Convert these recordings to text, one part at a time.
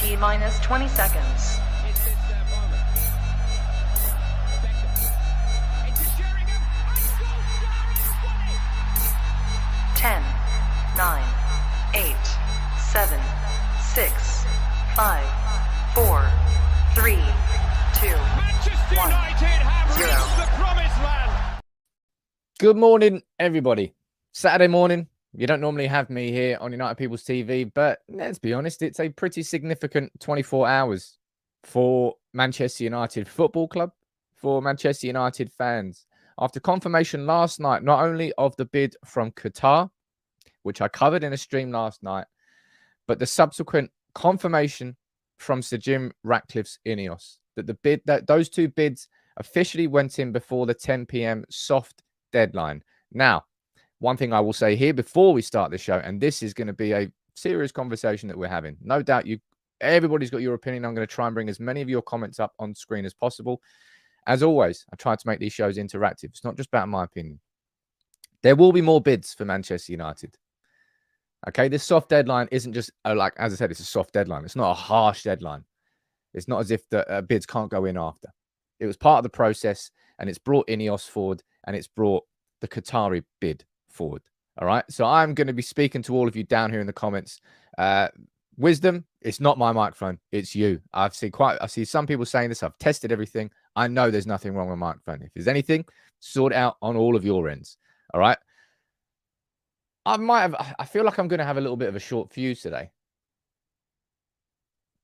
T-minus 20 seconds. 10, 9, 8, 7, 6, 5, 4, 3, 2, 1, 0. The promised land. Good morning, everybody. Saturday morning. You don't normally have me here on United People's TV, but let's be honest, it's a pretty significant 24 hours for Manchester United Football Club, for Manchester United fans. After confirmation last night, not only of the bid from Qatar, which I covered in a stream last night, but the subsequent confirmation from Sir Jim Ratcliffe's INEOS that those two bids officially went in before the 10 p.m. soft deadline. Now, one thing I will say here before we start the show, and this is going to be a serious conversation that we're having. No doubt everybody's got your opinion. I'm going to try and bring as many of your comments up on screen as possible. As always, I try to make these shows interactive. It's not just about my opinion. There will be more bids for Manchester United. Okay, this soft deadline isn't just, like, as I said, it's a soft deadline. It's not a harsh deadline. It's not as if the bids can't go in after. It was part of the process, and it's brought INEOS forward, and it's brought the Qatari bid forward. All right, so I'm going to be speaking to all of you down here in the comments. Wisdom, it's not my microphone, it's you. I see some people saying this. I've tested everything. I know there's nothing wrong with my microphone. If there's anything, sort it out on all of your ends. All right. I feel like I'm going to have a little bit of a short fuse today,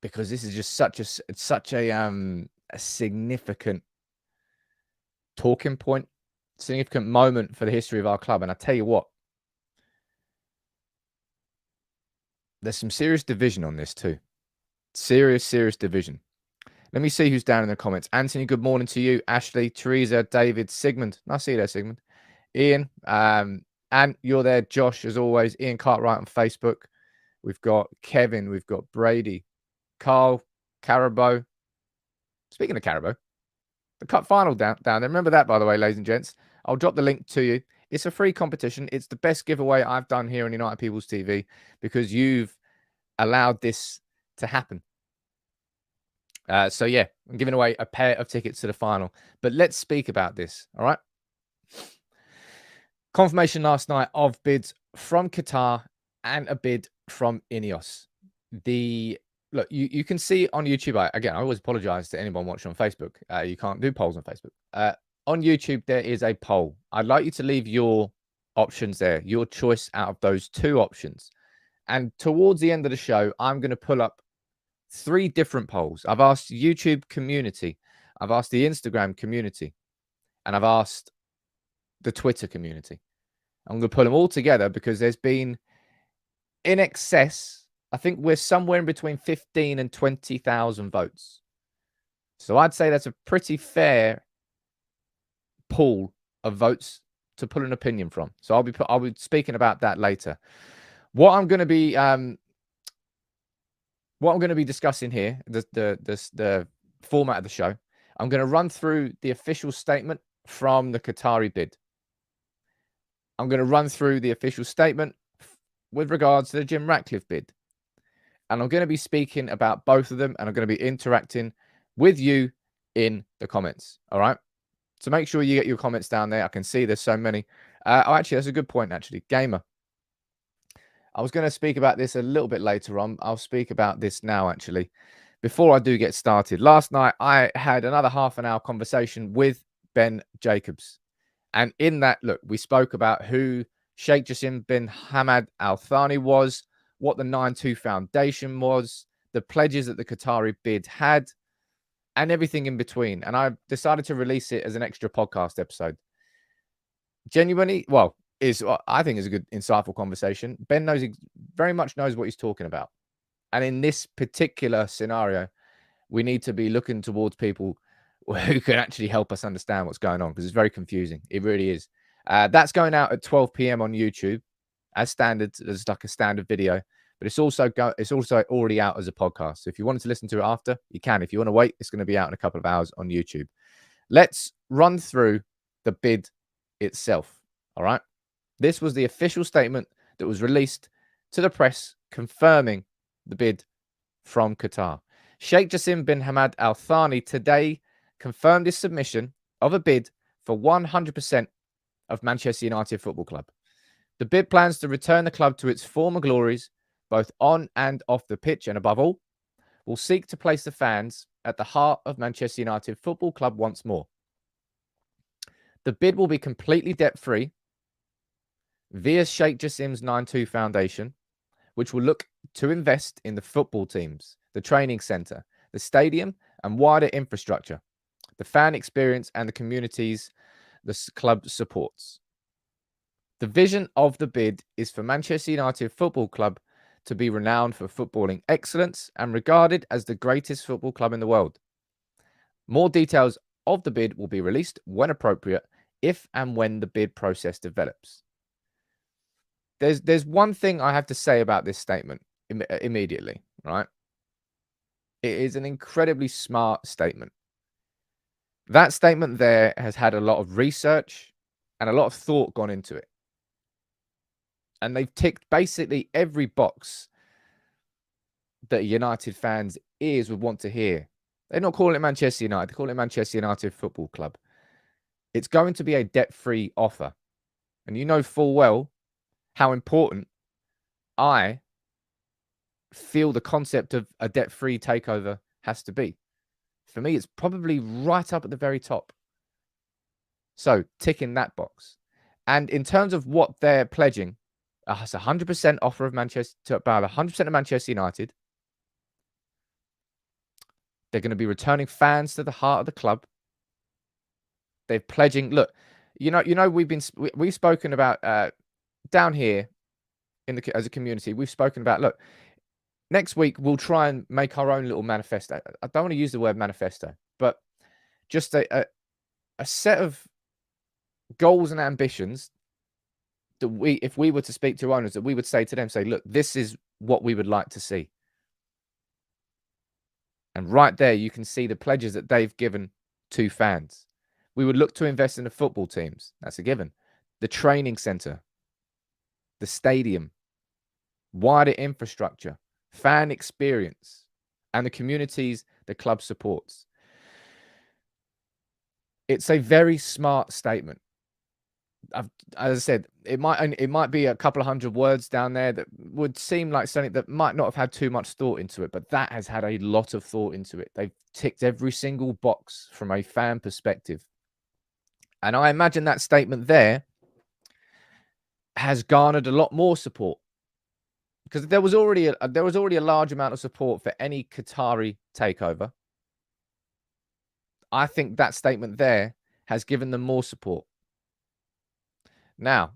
because this is just such a significant talking point, significant moment for the history of our club. And I tell you what, there's some serious division on this too. Serious division. Let me see who's down in the comments. Anthony, good morning to you. Ashley, Teresa, David, Sigmund. Nice to see you there, Sigmund. Ian, and you're there, Josh, as always. Ian Cartwright on Facebook. We've got Kevin. We've got Brady. Carl. Carabo. Speaking of Carabo, the cup final down there. Remember that, by the way, ladies and gents. I'll drop the link to you. It's a free competition. It's the best giveaway I've done here on United People's TV, because you've allowed this to happen. So, yeah, I'm giving away a pair of tickets to the final. But let's speak about this, all right? Confirmation last night of bids from Qatar and a bid from INEOS. Look, you can see on YouTube. Again, I always apologize to anyone watching on Facebook. You can't do polls on Facebook. On YouTube, there is a poll. I'd like you to leave your options there, your choice out of those two options. And towards the end of the show, I'm going to pull up 3 different polls. I've asked YouTube community, I've asked the Instagram community, and I've asked the Twitter community. I'm going to put them all together because there's been in excess, I think we're somewhere in between 15 and 20,000 votes. So I'd say that's a pretty fair pool of votes to put an opinion from. So I'll be speaking about that later. What I'm going to be discussing here, the format of the show, I'm going to run through the official statement from the Qatari bid. I'm going to run through the official statement with regards to the Jim Ratcliffe bid. And I'm going to be speaking about both of them, and I'm going to be interacting with you in the comments. All right. So make sure you get your comments down there. I can see there's so many. Actually, that's a good point, actually. Gamer. I was going to speak about this a little bit later on. I'll speak about this now, actually, before I do get started. Last night, I had another half an hour conversation with Ben Jacobs. And in that, look, we spoke about who Sheikh Jassim bin Hamad Al Thani was, what the 9-2 Foundation was, the pledges that the Qatari bid had, and everything in between. And I decided to release it as an extra podcast episode. Genuinely, I think is a good, insightful conversation. Ben very much knows what he's talking about. And in this particular scenario, we need to be looking towards people who can actually help us understand what's going on, because it's very confusing. It really is. That's going out at 12 p.m. on YouTube as standard. There's like a standard video, but it's also already out as a podcast. So if you wanted to listen to it after, you can. If you want to wait, it's going to be out in a couple of hours on YouTube. Let's run through the bid itself. All right. This was the official statement that was released to the press confirming the bid from Qatar. Sheikh Jassim bin Hamad Al Thani today confirmed his submission of a bid for 100% of Manchester United Football Club. The bid plans to return the club to its former glories, both on and off the pitch, and above all, will seek to place the fans at the heart of Manchester United Football Club once more. The bid will be completely debt-free via Sheikh Jassim's 9-2 Foundation, which will look to invest in the football teams, the training centre, the stadium and wider infrastructure, the fan experience and the communities the club supports. The vision of the bid is for Manchester United Football Club to be renowned for footballing excellence and regarded as the greatest football club in the world. More details of the bid will be released when appropriate, if and when the bid process develops. There's one thing I have to say about this statement immediately, right? It is an incredibly smart statement. That statement there has had a lot of research and a lot of thought gone into it. And they've ticked basically every box that United fans' ears would want to hear. They're not calling it Manchester United. They're calling it Manchester United Football Club. It's going to be a debt-free offer. And you know full well how important I feel the concept of a debt-free takeover has to be. For me, it's probably right up at the very top. So, ticking that box. And in terms of what they're pledging, it's a 100% offer of Manchester, about 100% of Manchester United. They're going to be returning fans to the heart of the club. They're pledging. Look, you know, we've spoken about down here as a community. We've spoken about, look, next week we'll try and make our own little manifesto. I don't want to use the word manifesto, but just a set of goals and ambitions that if we were to speak to owners, that we would say to them, say, look, this is what we would like to see. And right there, you can see the pledges that they've given to fans. We would look to invest in the football teams. That's a given. The training centre, the stadium, wider infrastructure, fan experience, and the communities the club supports. It's a very smart statement. As I said, it might be a couple of hundred words down there that would seem like something that might not have had too much thought into it, but that has had a lot of thought into it. They've ticked every single box from a fan perspective. And I imagine that statement there has garnered a lot more support, because there was already a large amount of support for any Qatari takeover. I think that statement there has given them more support. Now,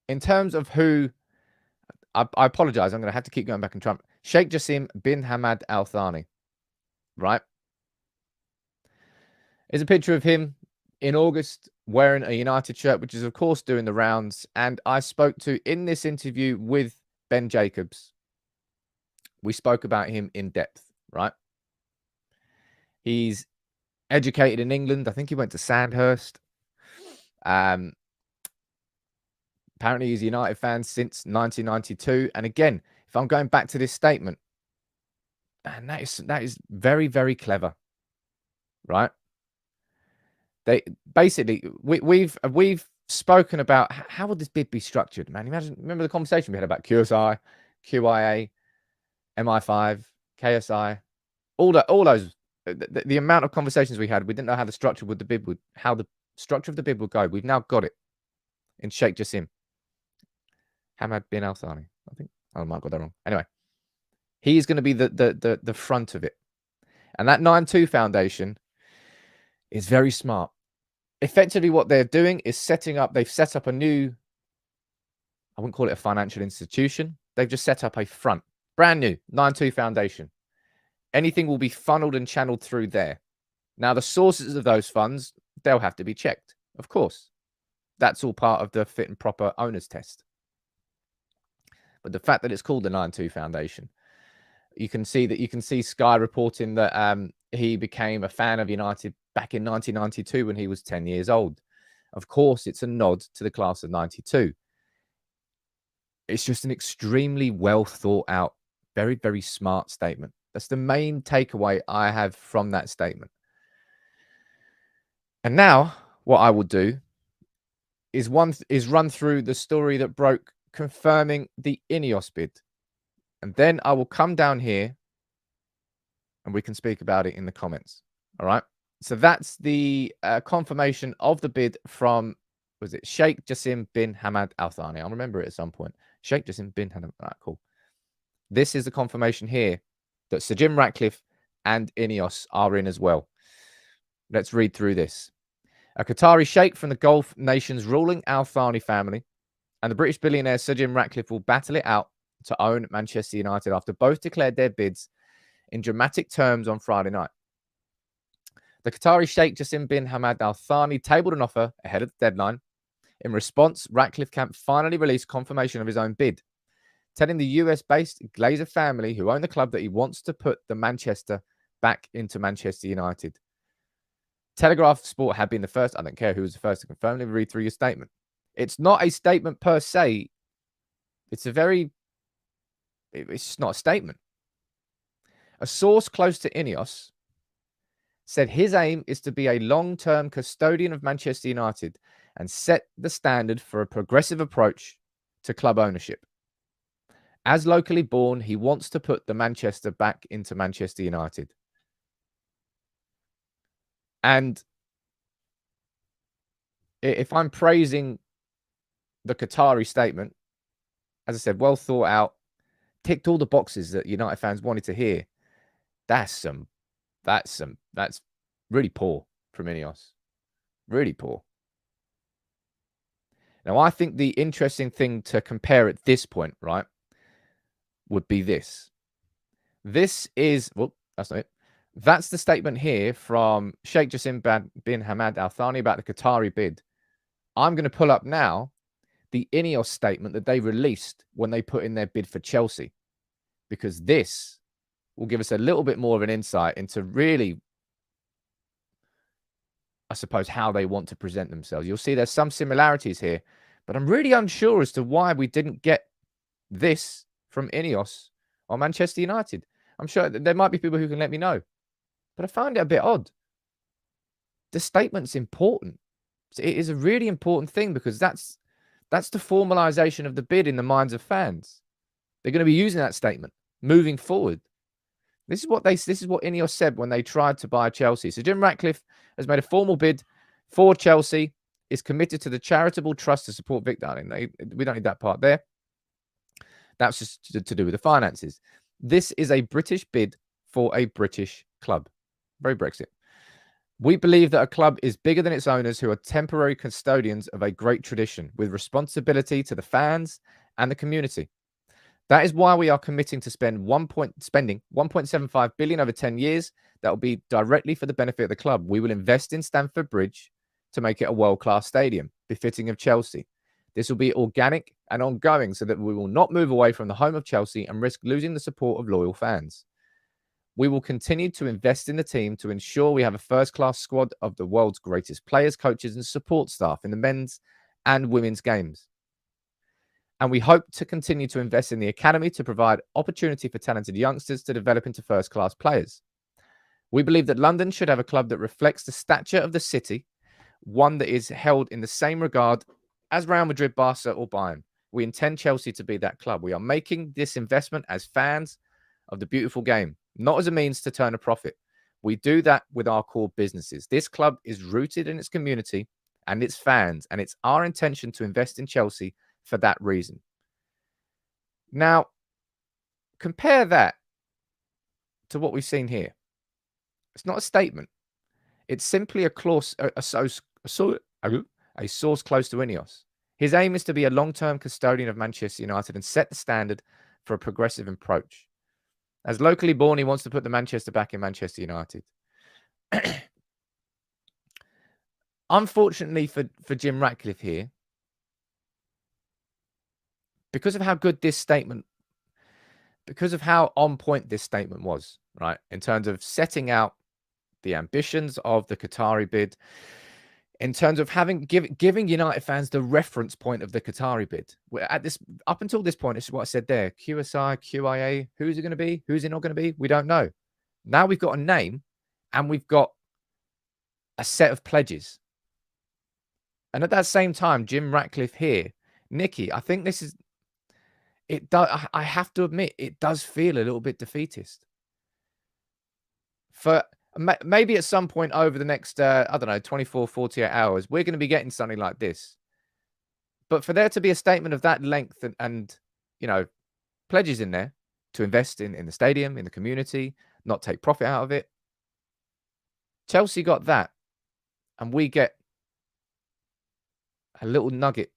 in terms of who, I apologize, I'm going to have to keep going back and Trump. Sheikh Jassim bin Hamad Al Thani, right? There's a picture of him in August wearing a United shirt, which is, of course, doing the rounds. And I spoke to, in this interview with Ben Jacobs, we spoke about him in depth, right? He's educated in England. I think he went to Sandhurst. Apparently he's a United fan since 1992. And again, if I'm going back to this statement, and that is very, very clever, right? They basically, we've spoken about how would this bid be structured, man. Remember the conversation we had about QSI, QIA, MI5, KSI, all those, the amount of conversations we had. We didn't know how the structure would the bid would, how the structure of the bid would go. We've now got it in Sheikh Jassim Hamad bin Al Thani. I think I might have got that wrong. Anyway, he's going to be the front of it, and that 9-2 Foundation is very smart. Effectively, what they're doing is they've set up a new, I wouldn't call it a financial institution. They've just set up a brand new 9-2 Foundation. Anything will be funneled and channeled through there. Now, the sources of those funds, they'll have to be checked, of course. That's all part of the fit and proper owners test. But the fact that it's called the 9-2 Foundation, you can see Sky reporting that he became a fan of United back in 1992 when he was 10 years old. Of course, it's a nod to the class of 92. It's just an extremely well thought out Very, very smart statement. That's the main takeaway I have from that statement. And now what I will do is run through the story that broke confirming the INEOS bid. And then I will come down here and we can speak about it in the comments. All right. So that's the confirmation of the bid from, was it Sheikh Jassim bin Hamad Al Thani? I'll remember it at some point. Sheikh Jassim bin Hamad. All right, cool. This is the confirmation here that Sir Jim Ratcliffe and INEOS are in as well. Let's read through this. A Qatari sheikh from the Gulf nation's ruling Al Thani family and the British billionaire Sir Jim Ratcliffe will battle it out to own Manchester United after both declared their bids in dramatic terms on Friday night. The Qatari Sheikh Jassim bin Hamad Al Thani tabled an offer ahead of the deadline. In response, Ratcliffe Camp finally released confirmation of his own bid, telling the US-based Glazer family who own the club that he wants to put the Manchester back into Manchester United. Telegraph Sport had been the first. I don't care who was the first to confirm. Let me read through your statement. It's not a statement per se. It's just not a statement. A source close to INEOS said his aim is to be a long-term custodian of Manchester United and set the standard for a progressive approach to club ownership. As locally born, he wants to put the Manchester back into Manchester United. And if I'm praising the Qatari statement, as I said, well thought out, ticked all the boxes that United fans wanted to hear. That's really poor from INEOS. Really poor. Now, I think the interesting thing to compare at this point, right, would be this. This is, well, that's not it. That's the statement here from Sheikh Jassim bin Hamad Al Thani about the Qatari bid. I'm going to pull up now the INEOS statement that they released when they put in their bid for Chelsea, because this will give us a little bit more of an insight into really, I suppose, how they want to present themselves. You'll see there's some similarities here, but I'm really unsure as to why we didn't get this from INEOS on Manchester United. I'm sure there might be people who can let me know, but I found it a bit odd. The statement's important. It is a really important thing because that's the formalization of the bid in the minds of fans. They're going to be using that statement moving forward. This is what INEOS said when they tried to buy Chelsea. So Jim Ratcliffe has made a formal bid for Chelsea, is committed to the charitable trust to support Victor. We don't need that part there. That's just to do with the finances. This is a British bid for a British club. Very Brexit. We believe that a club is bigger than its owners who are temporary custodians of a great tradition with responsibility to the fans and the community. That is why we are committing to spending 1.75 billion over 10 years. That will be directly for the benefit of the club. We will invest in Stamford Bridge to make it a world-class stadium, befitting of Chelsea. This will be organic and ongoing so that we will not move away from the home of Chelsea and risk losing the support of loyal fans. We will continue to invest in the team to ensure we have a first-class squad of the world's greatest players, coaches, and support staff in the men's and women's games. And we hope to continue to invest in the academy to provide opportunity for talented youngsters to develop into first-class players. We believe that London should have a club that reflects the stature of the city, one that is held in the same regard as Real Madrid, Barca, or Bayern. We intend Chelsea to be that club. We are making this investment as fans of the beautiful game, not as a means to turn a profit. We do that with our core businesses. This club is rooted in its community and its fans, and it's our intention to invest in Chelsea for that reason. Now, compare that to what we've seen here. It's not a statement. It's simply a source close to INEOS. His aim is to be a long-term custodian of Manchester United and set the standard for a progressive approach. As locally born, he wants to put the Manchester back in Manchester United. Unfortunately for Jim Ratcliffe here, because of how good this statement, because of how on point this statement was, right, in terms of setting out the ambitions of the Qatari bid, in terms of giving United fans the reference point of the Qatari bid. Up until this point, it's what I said there: QSI, QIA. Who's it going to be? Who's it not going to be? We don't know. Now we've got a name, and we've got a set of pledges. And at that same time, Jim Ratcliffe here, Nicky, I think this is it. I have to admit, it does feel a little bit defeatist. For maybe at some point over the next, I don't know, 24, 48 hours, we're going to be getting something like this. But for there to be a statement of that length and you know, pledges in there to invest in the stadium, in the community, not take profit out of it. Chelsea got that, and we get a little nugget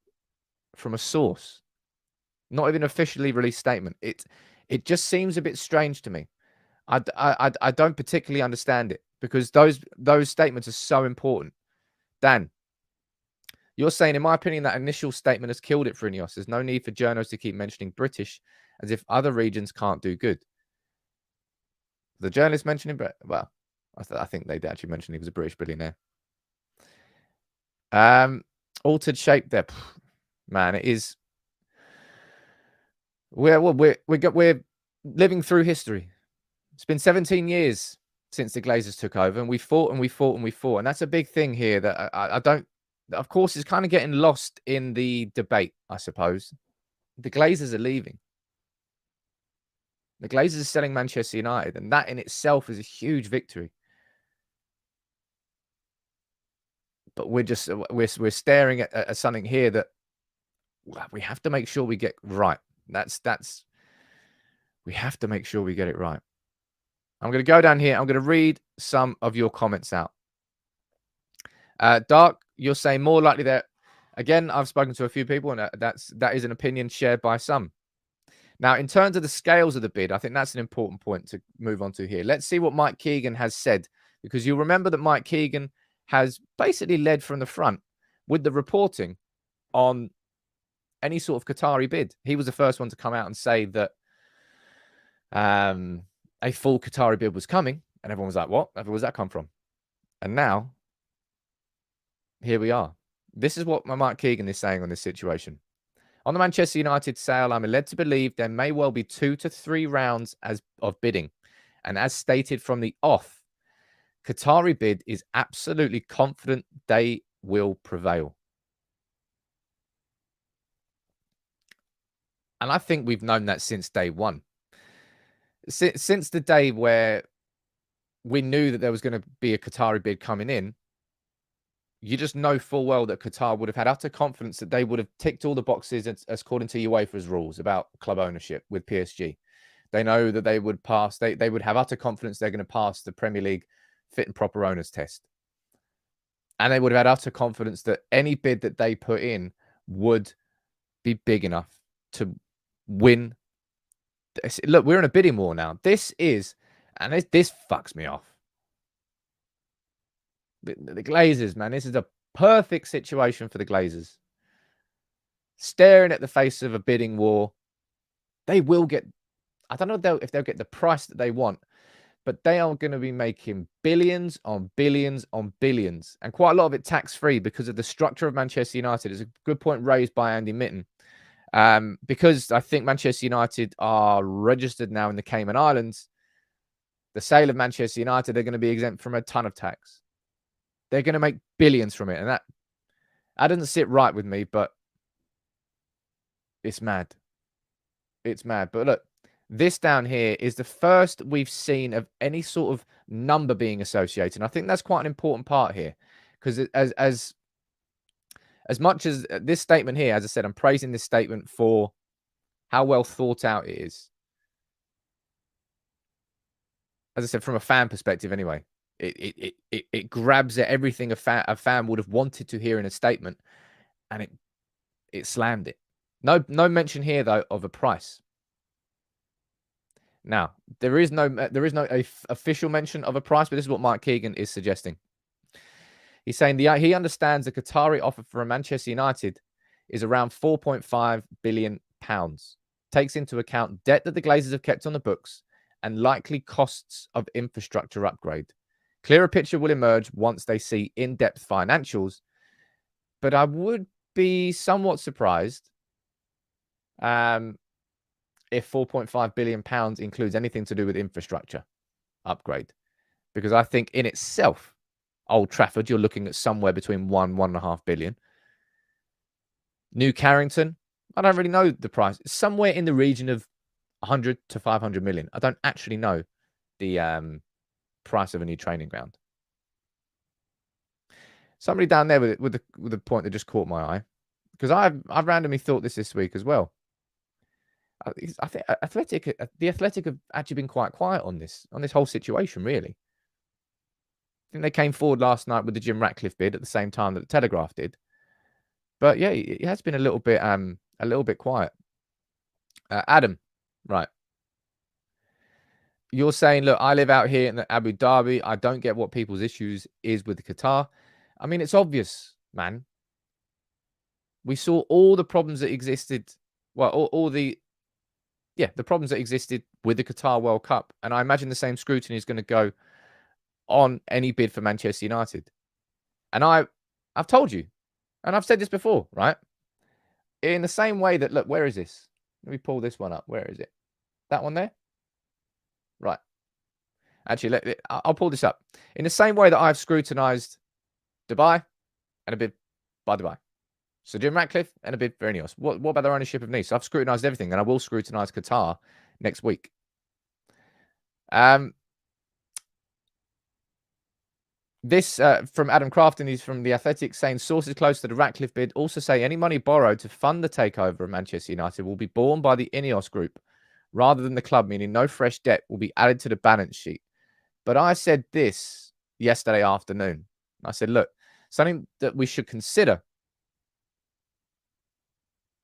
from a source. Not even an officially released statement. It just seems a bit strange to me. I don't particularly understand it because those statements are so important. Dan, you're saying, in my opinion, that initial statement has killed it for INEOS. There's no need for journalists to keep mentioning British as if other regions can't do good. The journalist mentioning, well, I think they'd actually mention he was a British billionaire. Altered shape there, man. It is. We're living through history. It's been 17 years since the Glazers took over, and we fought and we fought and we fought. And that's a big thing here that I don't, of course, is kind of getting lost in the debate, I suppose. The Glazers are leaving. The Glazers are selling Manchester United, and that in itself is a huge victory. But we're staring at something here that we have to make sure we get right. We have to make sure we get it right. I'm going to go down here. I'm going to read some of your comments out. Dark, you're saying more likely that, again, I've spoken to a few people, and that is an opinion shared by some. Now, in terms of the scales of the bid, I think that's an important point to move on to here. Let's see what Mike Keegan has said, because you'll remember that Mike Keegan has basically led from the front with the reporting on any sort of Qatari bid. He was the first one to come out and say that a full Qatari bid was coming, and everyone was like, what? Where does that come from? And now, here we are. This is what Mike Keegan is saying on this situation. On the Manchester United sale, I'm led to believe there may well be 2 to 3 rounds of bidding. And as stated from the off, Qatari bid is absolutely confident they will prevail. And I think we've known that since day one. Since the day where we knew that there was going to be a Qatari bid coming in, you just know full well that Qatar would have had utter confidence that they would have ticked all the boxes as according to UEFA's rules about club ownership with PSG. They know that they would pass. They would have utter confidence they're going to pass the Premier League fit and proper owners test. And they would have had utter confidence that any bid that they put in would be big enough to win. Look, we're in a bidding war now. This fucks me off. The Glazers, man, this is a perfect situation for the Glazers. Staring at the face of a bidding war. They will get, I don't know if they'll get the price that they want, but they are going to be making billions on billions on billions. And quite a lot of it tax-free because of the structure of Manchester United. It's a good point raised by Andy Mitten. Because I think Manchester United are registered now in the Cayman Islands, the sale of Manchester United, they're going to be exempt from a ton of tax. They're going to make billions from it. And that doesn't sit right with me, but it's mad. It's mad. But look, this down here is the first we've seen of any sort of number being associated. And I think that's quite an important part here. Because as much as this statement here, as I said, I'm praising this statement for how well thought out it is. As I said, from a fan perspective anyway, it grabs at everything a fan would have wanted to hear in a statement, and it slammed it. No mention here though of a price. Now, there is no official mention of a price, but this is what Mike Keegan is suggesting. He's saying he understands the Qatari offer for Manchester United is around £4.5 billion. Takes into account debt that the Glazers have kept on the books and likely costs of infrastructure upgrade. Clearer picture will emerge once they see in-depth financials, But I would be somewhat surprised if 4.5 billion pounds includes anything to do with infrastructure upgrade, because I think in itself, Old Trafford, you're looking at somewhere between 1.5 billion. New Carrington, I don't really know the price. It's somewhere in the region of 100 to 500 million. I don't actually know the price of a new training ground. Somebody down there with the point that just caught my eye, because I've randomly thought this week as well. I think the Athletic have actually been quite quiet on this whole situation, really. I think they came forward last night with the Jim Ratcliffe bid at the same time that the Telegraph did. But yeah, it has been a little bit quiet. Adam, right. You're saying, look, I live out here in Abu Dhabi. I don't get what people's issues is with Qatar. I mean, it's obvious, man. We saw all the problems that existed. Well, all the problems that existed with the Qatar World Cup. And I imagine the same scrutiny is going to go on any bid for Manchester United. And I've told you, and I've said this before, right? In the same way that, look, where is this? Let me pull this one up. Where is it? That one there? Right. Actually, I'll pull this up. In the same way that I've scrutinized Dubai and a bid by Dubai. So Jim Ratcliffe and a bid for INEOS. What about their ownership of Nice? I've scrutinized everything, and I will scrutinize Qatar next week. This from Adam Crafton, he's from The Athletic, saying sources close to the Ratcliffe bid also say any money borrowed to fund the takeover of Manchester United will be borne by the INEOS group rather than the club, meaning no fresh debt will be added to the balance sheet. But I said this yesterday afternoon. I said, look, something that we should consider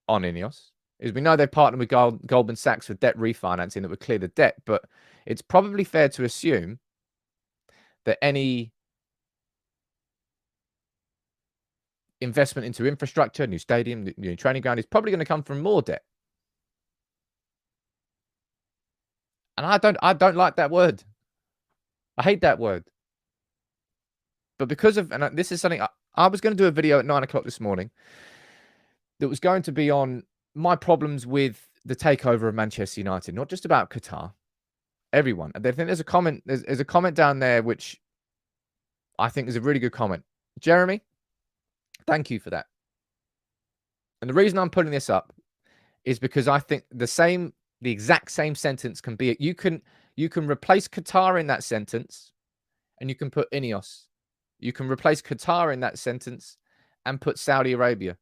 on INEOS is we know they partnered with Goldman Sachs for debt refinancing that would clear the debt, but it's probably fair to assume that any investment into infrastructure, new stadium, new training ground is probably going to come from more debt. And I don't like that word. I hate that word. But because of, and this is something I was going to do a video at 9 o'clock this morning that was going to be on my problems with the takeover of Manchester United, not just about Qatar, everyone. And I think there's a comment, there's a comment down there which I think is a really good comment. Jeremy, thank you for that. And the reason I'm putting this up is because I think the exact same sentence can be, you can replace Qatar in that sentence and you can put INEOS. You can replace Qatar in that sentence and put Saudi Arabia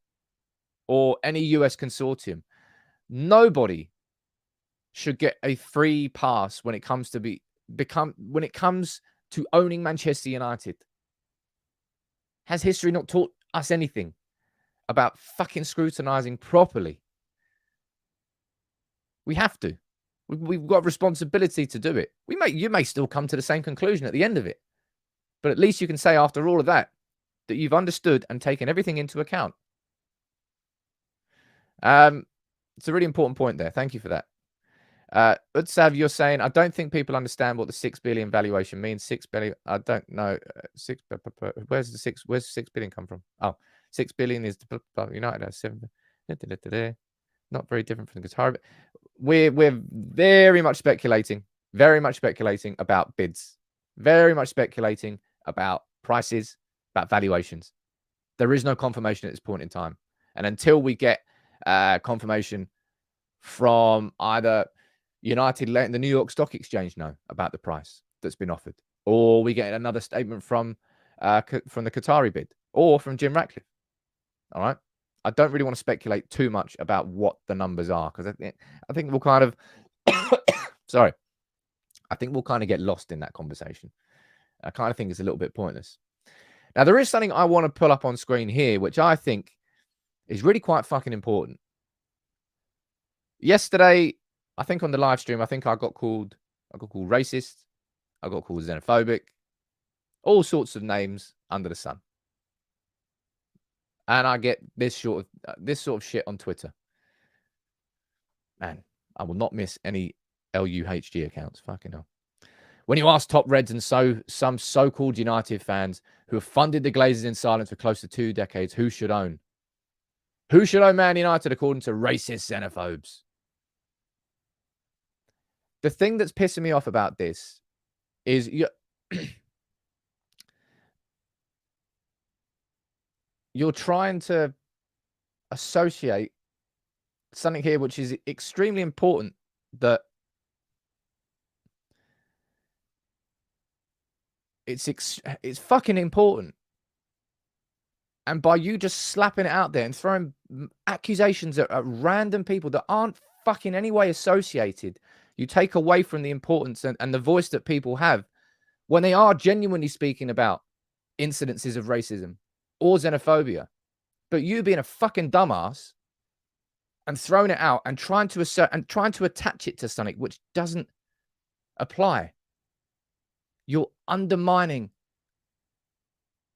or any US consortium. Nobody should get a free pass when it comes to when it comes to owning Manchester United. Has history not taught us anything about fucking scrutinizing properly? We have to. We've got a responsibility to do it. You may still come to the same conclusion at the end of it. But at least you can say after all of that you've understood and taken everything into account. It's a really important point there. Thank you for that. Utsav, you're saying, I don't think people understand what the 6 billion valuation means. 6 billion, I don't know. Where's the 6 billion come from? Oh, 6 billion is United has 7. Not very different from the Qatari. We're very much speculating about bids, very much speculating about prices, about valuations. There is no confirmation at this point in time. And until we get confirmation from either United letting the New York Stock Exchange know about the price that's been offered, or we get another statement from the Qatari bid, or from Jim Ratcliffe. All right. I don't really want to speculate too much about what the numbers are, because I think we'll kind of sorry. I think we'll kind of get lost in that conversation. I kind of think it's a little bit pointless. Now, there is something I want to pull up on screen here, which I think is really quite fucking important. Yesterday, I think on the live stream, I think I got called racist. I got called xenophobic. All sorts of names under the sun. And I get this sort of shit on Twitter. Man, I will not miss any LUHG accounts. Fucking hell. When you ask top Reds and some so-called United fans who have funded the Glazers in silence for close to 2 decades, who should own? Who should own Man United according to racist xenophobes? The thing that's pissing me off about this is you're trying to associate something here which is extremely important, that it's fucking important. And by you just slapping it out there and throwing accusations at random people that aren't fucking any way associated, you take away from the importance and the voice that people have when they are genuinely speaking about incidences of racism or xenophobia. But you being a fucking dumbass and throwing it out and trying to assert and trying to attach it to something which doesn't apply, you're undermining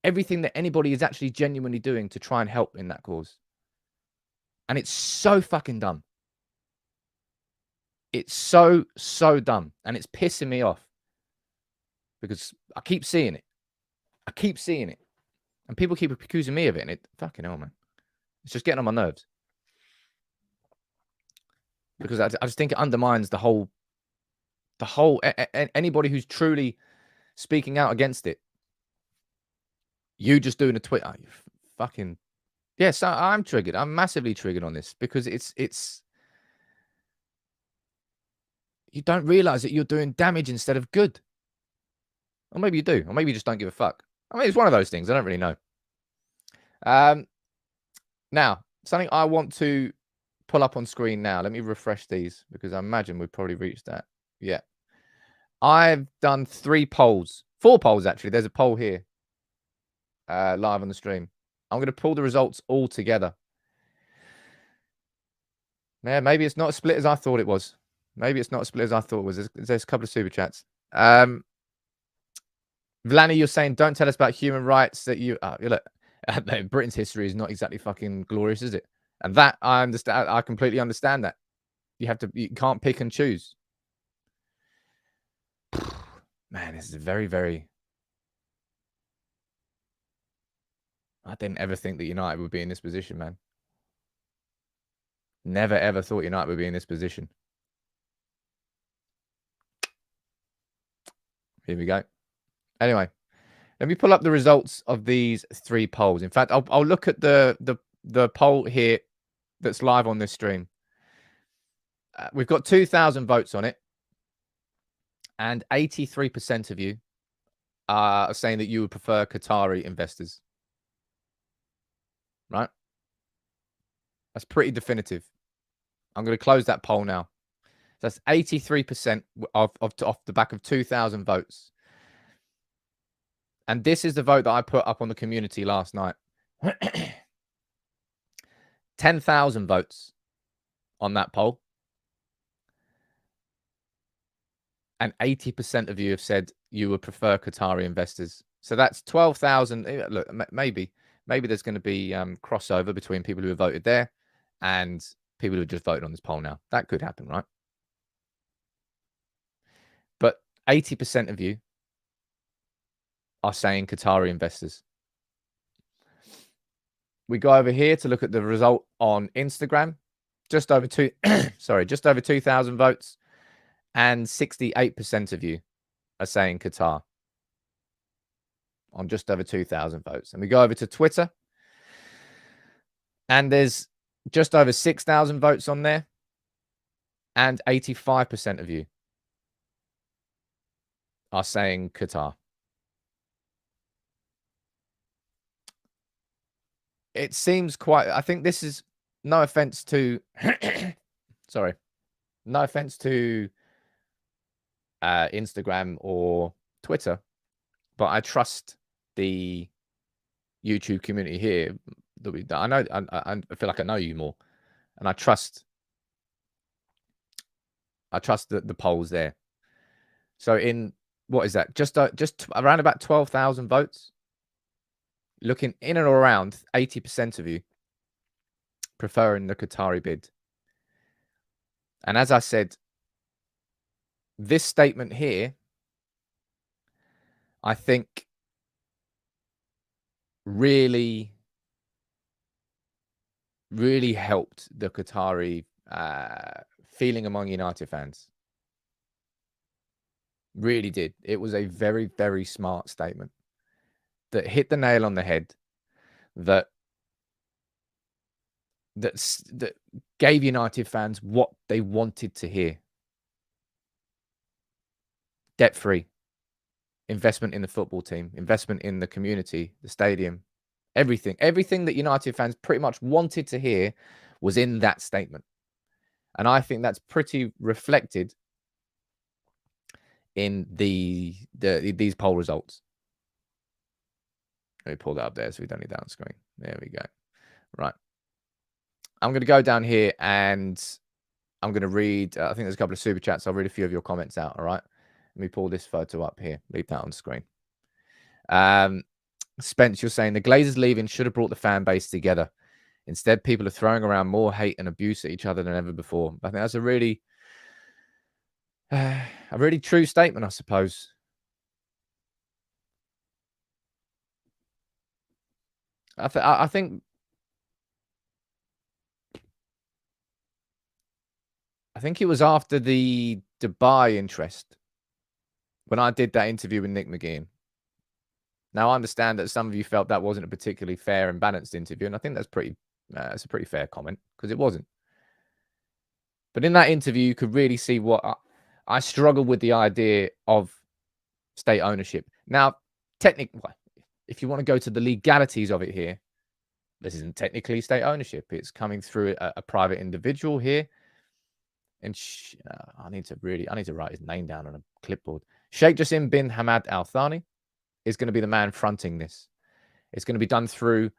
everything that anybody is actually genuinely doing to try and help in that cause. And it's so fucking dumb. It's so dumb. And it's pissing me off because I keep seeing it. And people keep accusing me of it. And it fucking hell, man. It's just getting on my nerves. Because I just think it undermines the whole anybody who's truly speaking out against it. You just doing a tweet. Oh, you fucking... Yes, I'm triggered. I'm massively triggered on this because it's... You don't realize that you're doing damage instead of good. Or maybe you do. Or maybe you just don't give a fuck. I mean, it's one of those things. I don't really know. Now, something I want to pull up on screen now. Let me refresh these because I imagine we've probably reached that. Yeah. I've done 3 polls. 4 polls, actually. There's a poll here. Live on the stream. I'm going to pull the results all together. Yeah, maybe it's not as split as I thought it was. There's a couple of super chats. Vlani, you're saying don't tell us about human rights that you look. Britain's history is not exactly fucking glorious, is it? And that I understand. I completely understand that. You can't pick and choose. Man, this is very, very... I didn't ever think that United would be in this position, man. Never, ever thought United would be in this position. Here we go. Anyway, let me pull up the results of these 3 polls. In fact, I'll look at the poll here that's live on this stream. We've got 2,000 votes on it. And 83% of you are saying that you would prefer Qatari investors. Right? That's pretty definitive. I'm going to close that poll now. That's 83% off the back of 2,000 votes. And this is the vote that I put up on the community last night. 10,000 votes on that poll. And 80% of you have said you would prefer Qatari investors. So that's 12,000. Look, maybe there's going to be crossover between people who have voted there and people who have just voted on this poll now. That could happen, right? But 80% of you are saying Qatari investors. We go over here to look at the result on Instagram. Just over 2,000 votes. And 68% of you are saying Qatar on just over 2,000 votes. And we go over to Twitter. And there's just over 6,000 votes on there. And 85% of you are saying Qatar. It seems quite... I think this is... No offense to... sorry. No offense to Instagram or Twitter, but I trust the YouTube community here. I know... I feel like I know you more. And I trust the polls there. So in... What is that? Just around about 12,000 votes. Looking in and around 80% of you preferring the Qatari bid. And as I said, this statement here I think really helped the Qatari feeling among United fans. Really did. It was a very, very smart statement that hit the nail on the head, that gave United fans what they wanted to hear. Debt-free, investment in the football team, investment in the community, the stadium, everything. Everything that United fans pretty much wanted to hear was in that statement. And I think that's pretty reflected in these poll results. Let me pull that up there so we don't need that on screen. There we go. Right. I'm going to go down here and I'm going to read, I think there's a couple of super chats. I'll read a few of your comments out. All right. Let me pull this photo up here. Leave that on screen. Spence, you're saying the Glazers leaving should have brought the fan base together. Instead, people are throwing around more hate and abuse at each other than ever before. I think that's a really true statement, I suppose. I think it was after the Dubai interest when I did that interview with Nick McGeehan. Now, I understand that some of you felt that wasn't a particularly fair and balanced interview, and I think that's a pretty fair comment, because it wasn't. But in that interview, you could really see what I struggled with, the idea of state ownership. Now, technically, if you want to go to the legalities of it here, this isn't technically state ownership. It's coming through a private individual here. And I need to write his name down on a clipboard. Sheikh Jassim bin Hamad Al Thani is going to be the man fronting this. It's going to be done through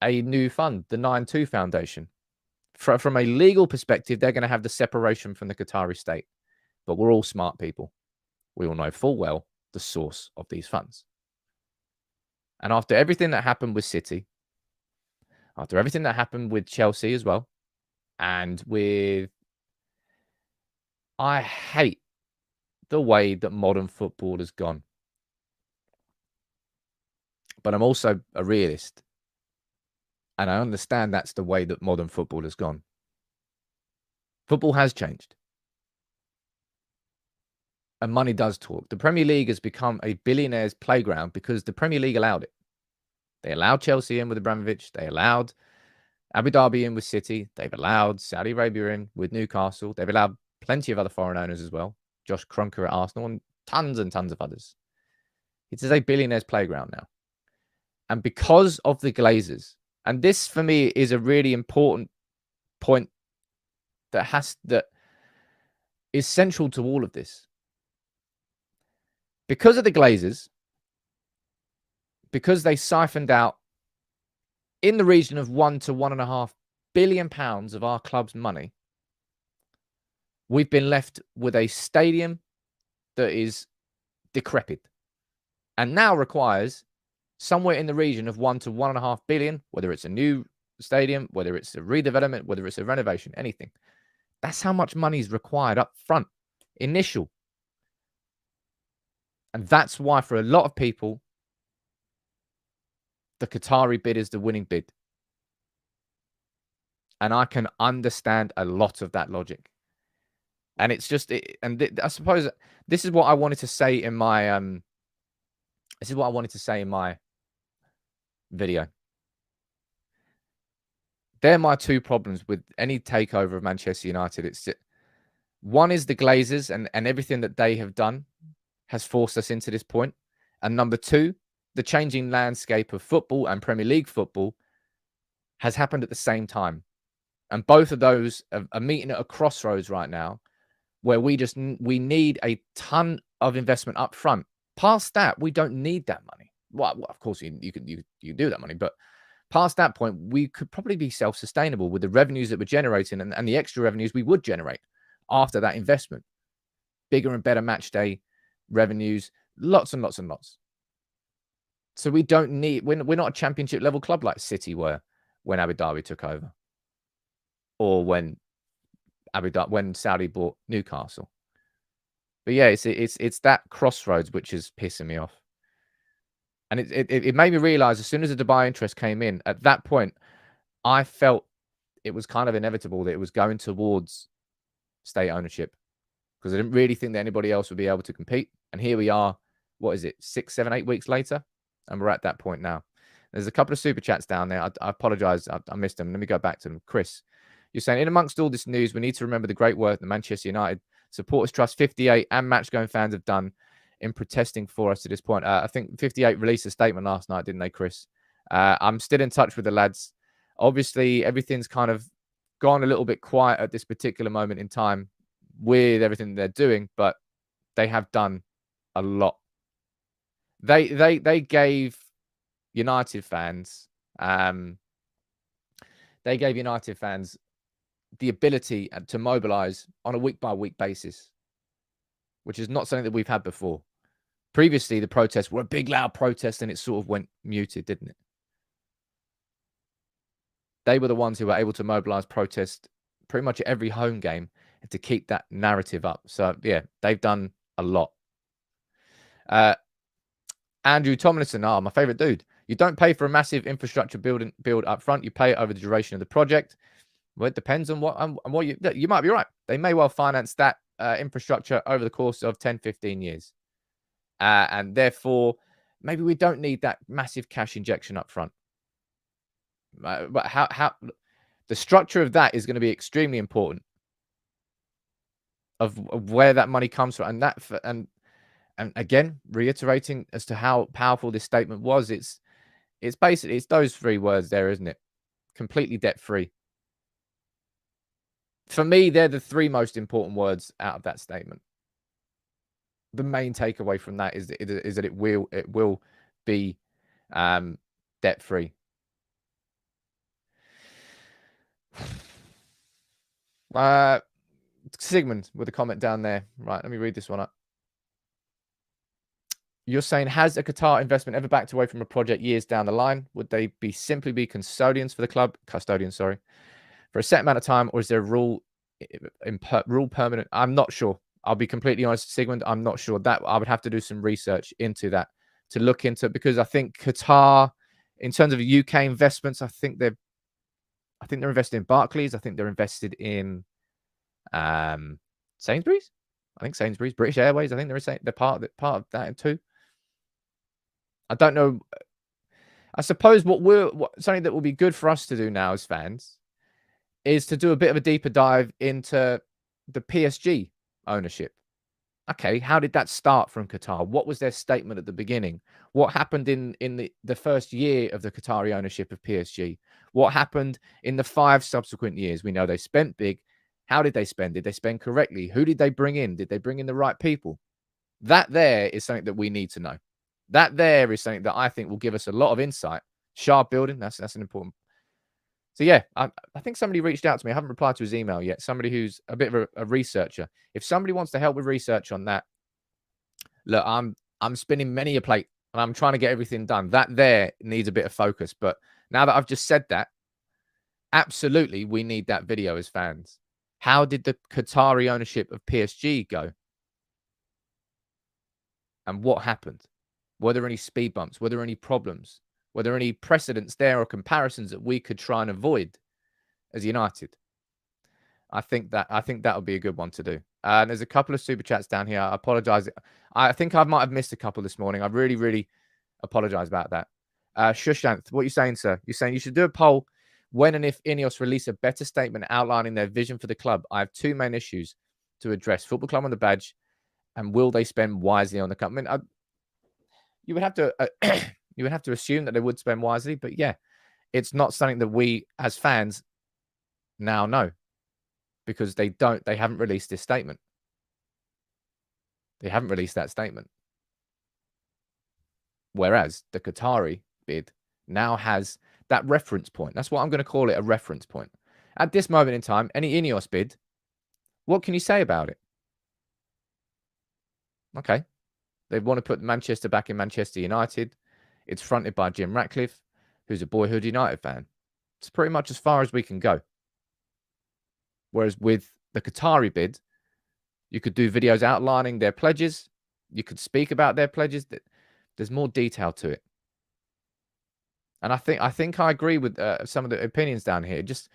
a new fund, the 9-2 Foundation. From a legal perspective, they're going to have the separation from the Qatari state. But we're all smart people. We all know full well the source of these funds. And after everything that happened with City, after everything that happened with Chelsea as well, and I hate the way that modern football has gone. But I'm also a realist. And I understand that's the way that modern football has gone. Football has changed. And money does talk. The Premier League has become a billionaire's playground because the Premier League allowed it. They allowed Chelsea in with Abramovich. They allowed Abu Dhabi in with City. They've allowed Saudi Arabia in with Newcastle. They've allowed plenty of other foreign owners as well. Josh Kroenke at Arsenal and tons of others. It is a billionaire's playground now. And because of the Glazers, and this for me is a really important point that is central to all of this. Because of the Glazers, because they siphoned out in the region of £1 to £1.5 billion of our club's money, we've been left with a stadium that is decrepit and now requires somewhere in the region of £1 to £1.5 billion, whether it's a new stadium, whether it's a redevelopment, whether it's a renovation, anything. That's how much money is required up front, initial. And that's why for a lot of people, the Qatari bid is the winning bid. And I can understand a lot of that logic. And it's just, I suppose this is what I wanted to say in my, video. They're my two problems with any takeover of Manchester United. One is the Glazers and everything that they have done has forced us into this point. And number two, the changing landscape of football and Premier League football has happened at the same time. And both of those are meeting at a crossroads right now where we need a ton of investment up front. Past that, we don't need that money. Well, of course, you can do that money, but past that point, we could probably be self-sustainable with the revenues that we're generating and the extra revenues we would generate after that investment. Bigger and better match day revenues, lots and lots and lots. So we don't need, we're not a championship level club like City were when Abu Dhabi took over, or when Saudi bought Newcastle. But yeah, it's that crossroads which is pissing me off. And it made me realize as soon as the Dubai interest came in, at that point, I felt it was kind of inevitable that it was going towards state ownership, because I didn't really think that anybody else would be able to compete. And here we are, what is it, 6, 7, 8 weeks later? And we're at that point now. There's a couple of super chats down there. I apologize. I missed them. Let me go back to them. Chris, you're saying, in amongst all this news, we need to remember the great work that Manchester United Supporters Trust 58 and match-going fans have done in protesting for us to this point. I think 58 released a statement last night, didn't they, Chris? I'm still in touch with the lads. Obviously, everything's kind of gone a little bit quiet at this particular moment in time with everything they're doing, but they have done a lot. They gave United fans the ability to mobilize on a week-by-week basis, which is not something that we've had before. Previously, the protests were a big, loud protest, and it sort of went muted, didn't it? They were the ones who were able to mobilize protest pretty much at every home game and to keep that narrative up. So, yeah, they've done a lot. Andrew Tomlinson, my favorite dude. You don't pay for a massive infrastructure build up front. You pay it over the duration of the project. Well, it depends on what you might be right. They may well finance that infrastructure over the course of 10, 15 years. And therefore, maybe we don't need that massive cash injection up front. But how the structure of that is going to be extremely important of where that money comes from. And again, reiterating as to how powerful this statement was, it's basically, it's those 3 words there, isn't it? Completely debt-free. For me, they're the 3 most important words out of that statement. The main takeaway from that is that it will be debt-free. Sigmund with a comment down there. Right, let me read this one up. You're saying, has a Qatar investment ever backed away from a project years down the line? Would they simply be custodians for the club? Custodians, sorry. For a set amount of time, or is there a rule permanent? I'm not sure. I'll be completely honest, Sigmund. I'm not sure. That I would have to do some research into that to look into, because I think Qatar, in terms of UK investments, I think they're invested in Barclays. I think they're invested in Sainsbury's. I think Sainsbury's, British Airways. I think they're part of that too. I don't know. I suppose something that will be good for us to do now as fans is to do a bit of a deeper dive into the PSG ownership. Okay, how did that start from Qatar? What was their statement at the beginning? What happened in the first year of the Qatari ownership of PSG? What happened in the 5 subsequent years? We know they spent big. How did they spend? Did they spend correctly? Who did they bring in? Did they bring in the right people? That there is something that we need to know. That there is something that I think will give us a lot of insight. Sharp building, that's an important. So yeah, I think somebody reached out to me. I haven't replied to his email yet. Somebody who's a bit of a researcher. If somebody wants to help with research on that, look, I'm spinning many a plate and I'm trying to get everything done. That there needs a bit of focus. But now that I've just said that, absolutely, we need that video as fans. How did the Qatari ownership of PSG go? And what happened? Were there any speed bumps? Were there any problems? Were there any precedents there or comparisons that we could try and avoid as United? I think that would be a good one to do. And there's a couple of super chats down here. I apologize. I think I might have missed a couple this morning. I really, really apologize about that. Shushanth, what are you saying, sir? You're saying you should do a poll when and if INEOS release a better statement outlining their vision for the club. I have 2 main issues to address: football club on the badge, and will they spend wisely on the club? I mean, you would have to assume that they would spend wisely, but yeah, it's not something that we as fans now know, because they haven't released this statement. They haven't released that statement. Whereas the Qatari bid now has that reference point. That's what I'm going to call it, a reference point. At this moment in time, any INEOS bid, what can you say about it? Okay. They want to put Manchester back in Manchester United. It's fronted by Jim Ratcliffe, who's a boyhood United fan. It's pretty much as far as we can go. Whereas with the Qatari bid, you could do videos outlining their pledges. You could speak about their pledges. There's more detail to it. And I think I agree with some of the opinions down here. Just,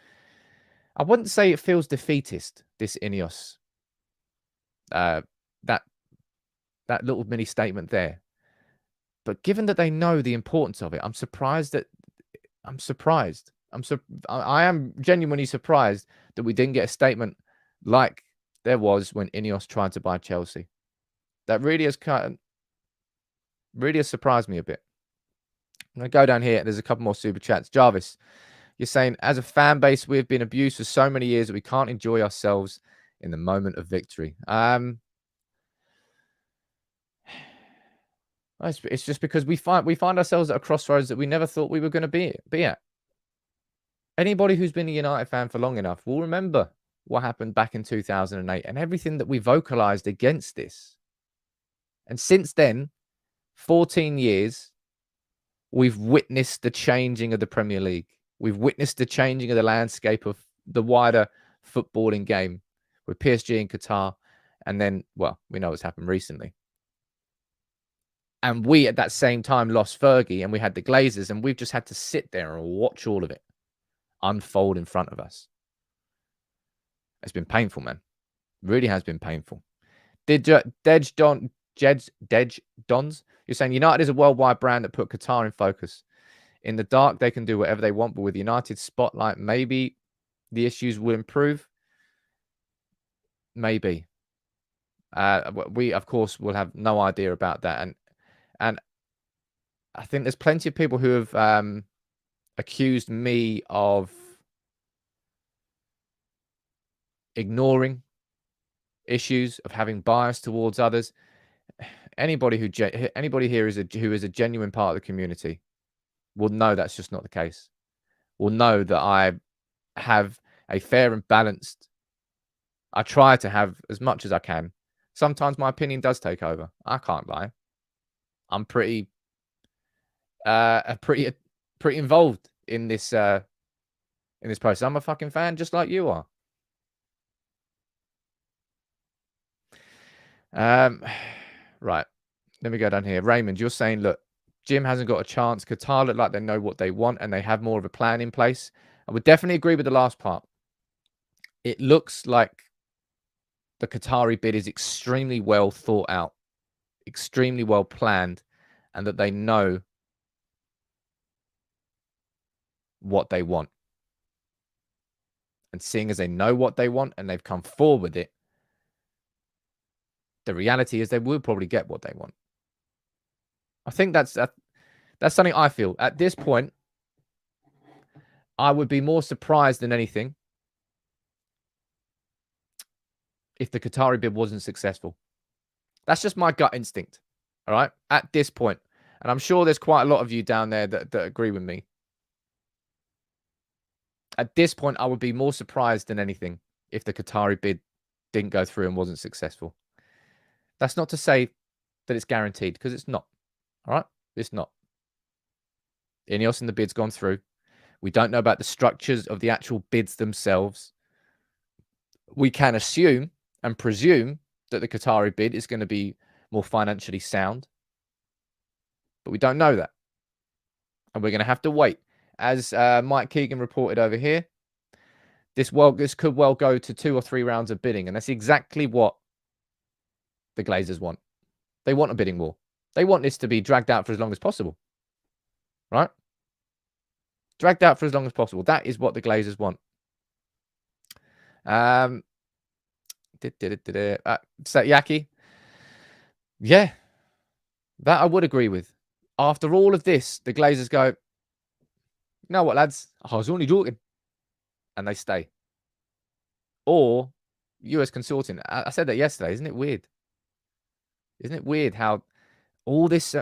I wouldn't say it feels defeatist, this INEOS. That little mini statement there. But given that they know the importance of it, I'm surprised. I am genuinely surprised that we didn't get a statement like there was when INEOS tried to buy Chelsea. That really has surprised me a bit. I'm going to go down here. There's a couple more super chats. Jarvis, you're saying, as a fan base, we've been abused for so many years that we can't enjoy ourselves in the moment of victory. It's just because we find ourselves at a crossroads that we never thought we were going to be at. Anybody who's been a United fan for long enough will remember what happened back in 2008 and everything that we vocalized against this. And since then, 14 years, we've witnessed the changing of the Premier League. We've witnessed the changing of the landscape of the wider footballing game with PSG and Qatar. And then, well, we know what's happened recently. And we, at that same time, lost Fergie and we had the Glazers, and we've just had to sit there and watch all of it unfold in front of us. It's been painful, man. It really has been painful. Dej Dons, you're saying United is a worldwide brand that put Qatar in focus. In the dark, they can do whatever they want, but with United spotlight, maybe the issues will improve. Maybe. We, of course, will have no idea about that. And I think there's plenty of people who have accused me of ignoring issues, of having bias towards others. Anybody here who is a genuine part of the community will know that's just not the case. Will know that I have a fair and balanced. I try to have as much as I can. Sometimes my opinion does take over. I can't lie. I'm pretty involved in this process. I'm a fucking fan, just like you are. Right. Let me go down here. Raymond, you're saying, look, Jim hasn't got a chance. Qatar look like they know what they want and they have more of a plan in place. I would definitely agree with the last part. It looks like the Qatari bid is extremely well thought out, extremely well planned, and that they know what they want. And seeing as they know what they want and they've come forward with it, the reality is they will probably get what they want. I think that's something I feel. At this point, I would be more surprised than anything if the Qatari bid wasn't successful. That's just my gut instinct. All right? At this point. And I'm sure there's quite a lot of you down there that agree with me. At this point, I would be more surprised than anything if the Qatari bid didn't go through and wasn't successful. That's not to say that it's guaranteed, because it's not. All right? It's not. INEOS and the bid's gone through. We don't know about the structures of the actual bids themselves. We can assume and presume that the Qatari bid is going to be more financially sound. But we don't know that. And we're going to have to wait. As Mike Keegan reported over here, this could well go to 2 or 3 rounds of bidding. And that's exactly what the Glazers want. They want a bidding war. They want this to be dragged out for as long as possible. Right? Dragged out for as long as possible. That is what the Glazers want. Yaki. Yeah. That I would agree with. After all of this, the Glazers go, you know what, lads? I was only joking. And they stay. Or US Consortium. I said that yesterday. Isn't it weird? Isn't it weird how all this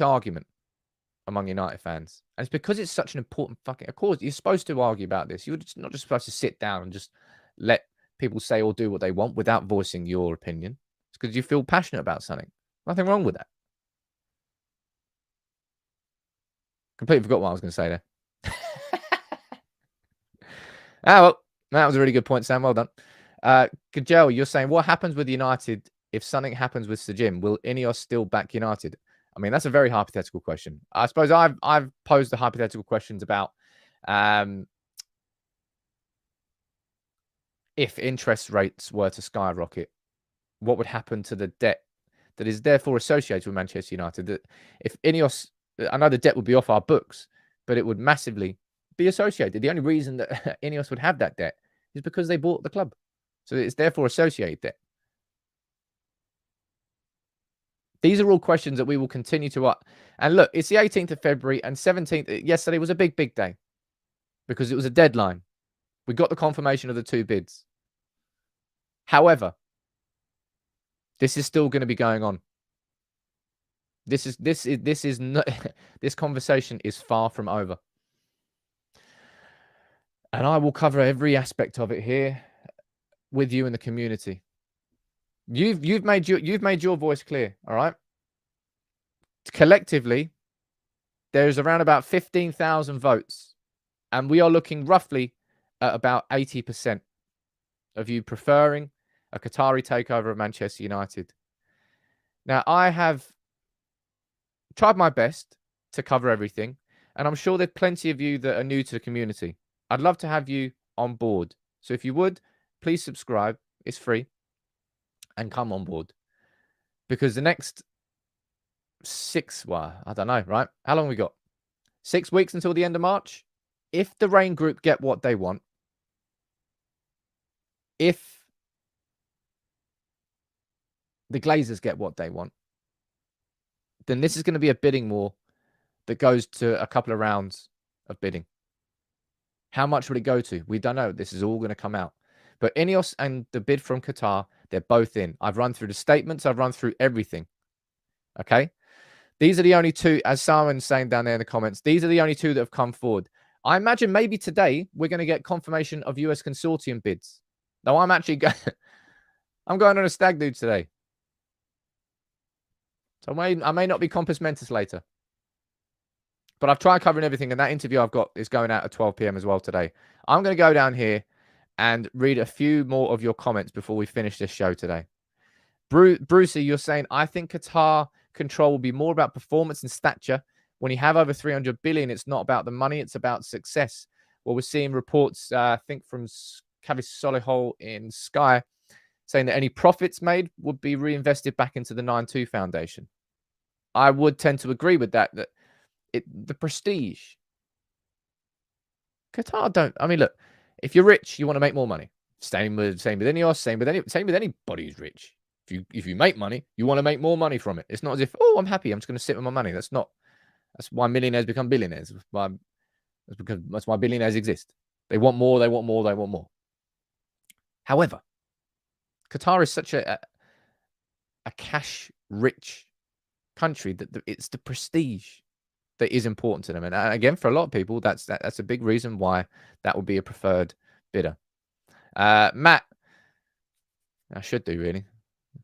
argument among United fans, and it's because it's such an important fucking... Of course, you're supposed to argue about this. You're not just supposed to sit down and just let people say or do what they want without voicing your opinion. It's because you feel passionate about something. Nothing wrong with that. Completely forgot what I was going to say there. Well, that was a really good point, Sam. Well done. Gajel, you're saying, what happens with United if something happens with Sir Jim? Will INEOS still back United? I mean, that's a very hypothetical question. I suppose I've posed the hypothetical questions about if interest rates were to skyrocket, what would happen to the debt that is therefore associated with Manchester United? That if INEOS, I know the debt would be off our books, but it would massively be associated. The only reason that INEOS would have that debt is because they bought the club. So it's therefore associated debt. These are all questions that we will continue to ask. And look, it's the 18th of February and 17th. Yesterday was a big, big day because it was a deadline. We got the confirmation of the 2 bids. However, this is still going to be going on. This is not, this conversation is far from over. And I will cover every aspect of it here with you in the community. You've made your voice clear, all right? Collectively, there's around about 15,000 votes, and we are looking roughly at about 80% of you preferring a Qatari takeover of Manchester United. Now, I have tried my best to cover everything, and I'm sure there's plenty of you that are new to the community. I'd love to have you on board. So if you would, please subscribe. It's free. And come on board. Because the next I don't know, right? How long we got? 6 weeks until the end of March? If the Rain Group get what they want, if the Glazers get what they want, then this is going to be a bidding war that goes to a couple of rounds of bidding. How much will it go to? We don't know. This is all going to come out. But INEOS and the bid from Qatar, they're both in. I've run through the statements. I've run through everything. Okay? These are the only 2, as Simon's saying down there in the comments, these are the only 2 that have come forward. I imagine maybe today we're going to get confirmation of US consortium bids. Now, I'm actually I'm going on a stag do today. So I may not be compos mentis later. But I've tried covering everything, and that interview I've got is going out at 12 p.m. as well today. I'm going to go down here and read a few more of your comments before we finish this show today. Brucey, you're saying, I think Qatar control will be more about performance and stature. When you have over 300 billion, it's not about the money, it's about success. Well, we're seeing reports, I think from Kavis Solihull in Sky, saying that any profits made would be reinvested back into the 9-2 Foundation. I would tend to agree with that the prestige. Qatar don't. I mean, look, if you're rich, you want to make more money. Same with INEOS, same with anybody who's rich. If you make money, you want to make more money from it. It's not as if, oh, I'm happy, I'm just going to sit with my money. That's why millionaires become billionaires. That's why billionaires exist. They want more, they want more, they want more. However, Qatar is such a cash-rich country that it's the prestige that is important to them. And again, for a lot of people, that's a big reason why that would be a preferred bidder. Matt, I should do, really.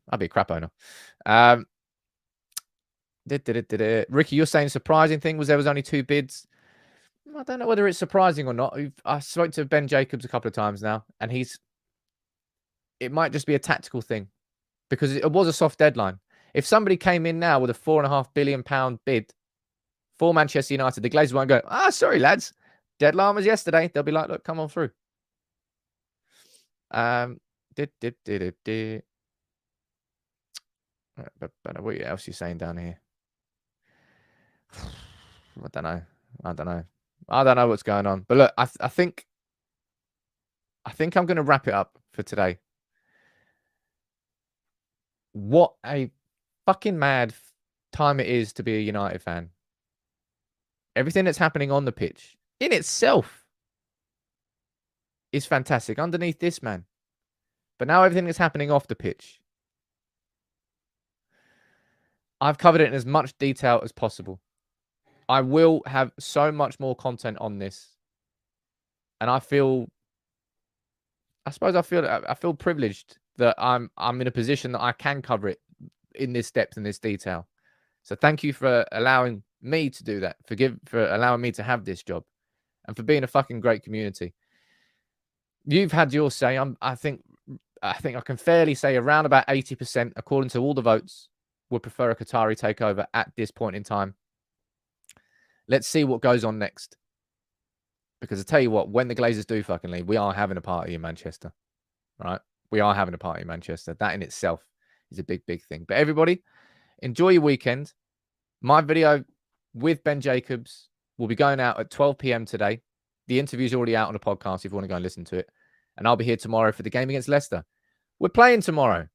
I'd be a crap owner. Ricky, you're saying surprising thing was there was only 2 bids. I don't know whether it's surprising or not. I spoke to Ben Jacobs a couple of times now, and it might just be a tactical thing because it was a soft deadline. If somebody came in now with a £4.5 billion bid for Manchester United, the Glazers won't go, sorry, lads. Deadline was yesterday. They'll be like, look, come on through. What else are you saying down here? I don't know. I don't know what's going on. But look, I think I'm going to wrap it up for today. What a fucking mad time it is to be a United fan. Everything that's happening on the pitch in itself is fantastic. Underneath this, man. But now everything that's happening off the pitch. I've covered it in as much detail as possible. I will have so much more content on this. And I feel privileged that I'm in a position that I can cover it in this depth and this detail. So thank you for allowing me to do that. For allowing me to have this job. And for being a fucking great community. You've had your say. I think I can fairly say around about 80%, according to all the votes, would prefer a Qatari takeover at this point in time. Let's see what goes on next. Because I tell you what, when the Glazers do fucking leave, we are having a party in Manchester. Right? We are having a party in Manchester. That in itself is a big, big thing. But everybody, enjoy your weekend. My video with Ben Jacobs will be going out at 12 p.m. today. The interview's already out on the podcast if you want to go and listen to it. And I'll be here tomorrow for the game against Leicester. We're playing tomorrow.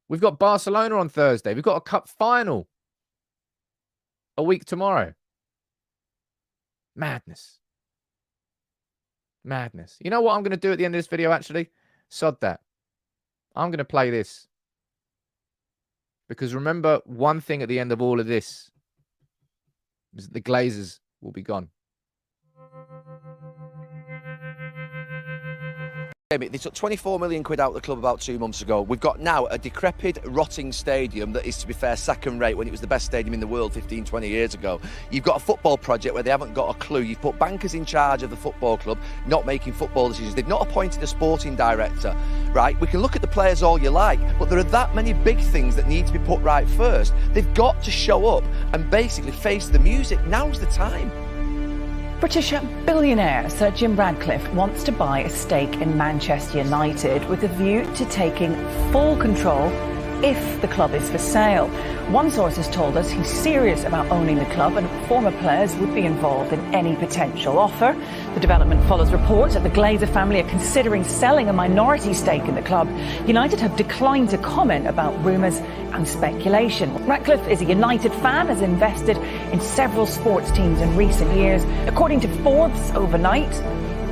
We've got Barcelona on Thursday. We've got a cup final a week tomorrow. Madness. Madness. You know what I'm going to do at the end of this video, actually? Sod that. I'm going to play this. Because remember, one thing at the end of all of this is that the Glazers will be gone. They took 24 million quid out of the club about 2 months ago. We've got now a decrepit, rotting stadium that is, to be fair, second rate when it was the best stadium in the world 15, 20 years ago. You've got a football project where they haven't got a clue. You've put bankers in charge of the football club, not making football decisions. They've not appointed a sporting director, right? We can look at the players all you like, but there are that many big things that need to be put right first. They've got to show up and basically face the music. Now's the time. British billionaire Sir Jim Ratcliffe wants to buy a stake in Manchester United with a view to taking full control if the club is for sale. One source has told us he's serious about owning the club and former players would be involved in any potential offer. The development follows reports that the Glazer family are considering selling a minority stake in the club. United have declined to comment about rumours and speculation. Ratcliffe is a United fan, has invested in several sports teams in recent years. According to Forbes, overnight,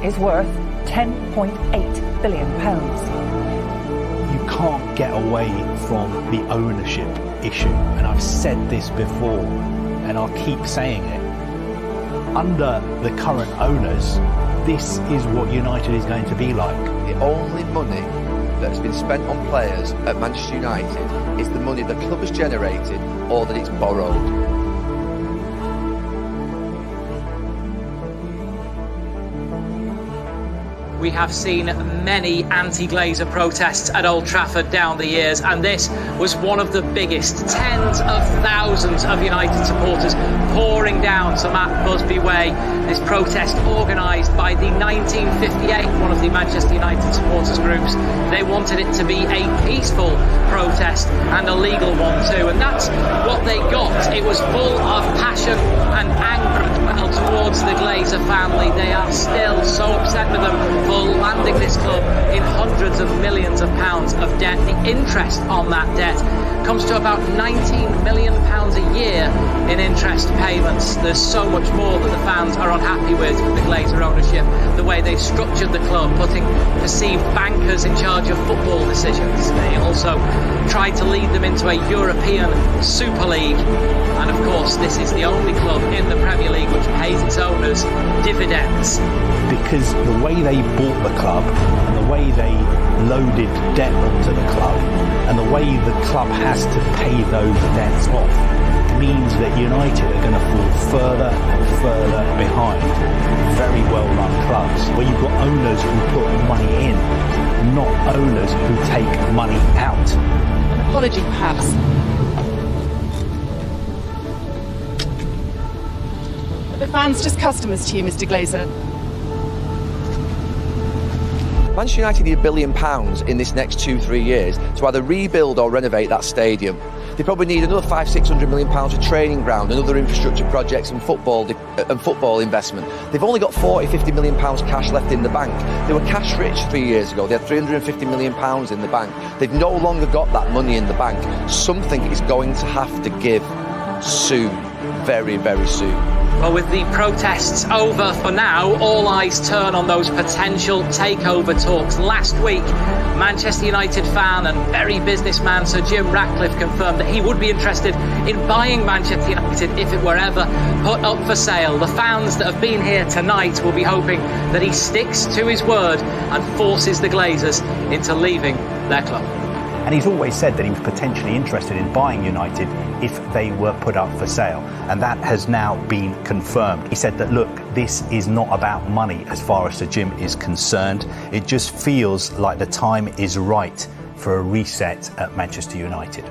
is worth £10.8 billion. You can't get away from the ownership issue, and I've said this before and I'll keep saying it. Under the current owners, this is what United is going to be like. The only money that's been spent on players at Manchester United is the money the club has generated or that it's borrowed. We have seen many anti-Glazer protests at Old Trafford down the years, and this was one of the biggest. Tens of thousands of United supporters pouring down to Matt Busby Way. This protest organised by the 1958, one of the Manchester United supporters groups. They wanted it to be a peaceful protest and a legal one too, and that's what they got. It was full of passion and anger towards the Glazer family. They are still so upset with them for landing this club in hundreds of millions of pounds of debt. The interest on that debt comes to about £19 million a year in interest payments. There's so much more that the fans are unhappy with the Glazer ownership, the way they structured the club, putting perceived bankers in charge of football decisions. They also tried to lead them into a European Super League. And of course, this is the only club in the Premier League which pays its owners dividends. Because the way they bought the club and the way they loaded debt onto the club and the way the club has to pay those debts off means that United are going to fall further and further behind very well-run clubs where you've got owners who put money in, not owners who take money out. An apology, perhaps. The fans just customers to you, Mr. Glazer. Manchester United need £1 billion in this next 2-3 years to either rebuild or renovate that stadium. They probably need another £500-600 million for training ground and other infrastructure projects and football investment. They've only got £40-50 million cash left in the bank. They were cash rich 3 years ago. They had £350 million in the bank. They've no longer got that money in the bank. Something is going to have to give soon, very, very soon. Well, with the protests over for now, all eyes turn on those potential takeover talks. Last week, Manchester United fan and very businessman Sir Jim Ratcliffe confirmed that he would be interested in buying Manchester United if it were ever put up for sale. The fans that have been here tonight will be hoping that he sticks to his word and forces the Glazers into leaving their club. And he's always said that he was potentially interested in buying United if they were put up for sale. And that has now been confirmed. He said that, look, this is not about money as far as Sir Jim is concerned. It just feels like the time is right for a reset at Manchester United.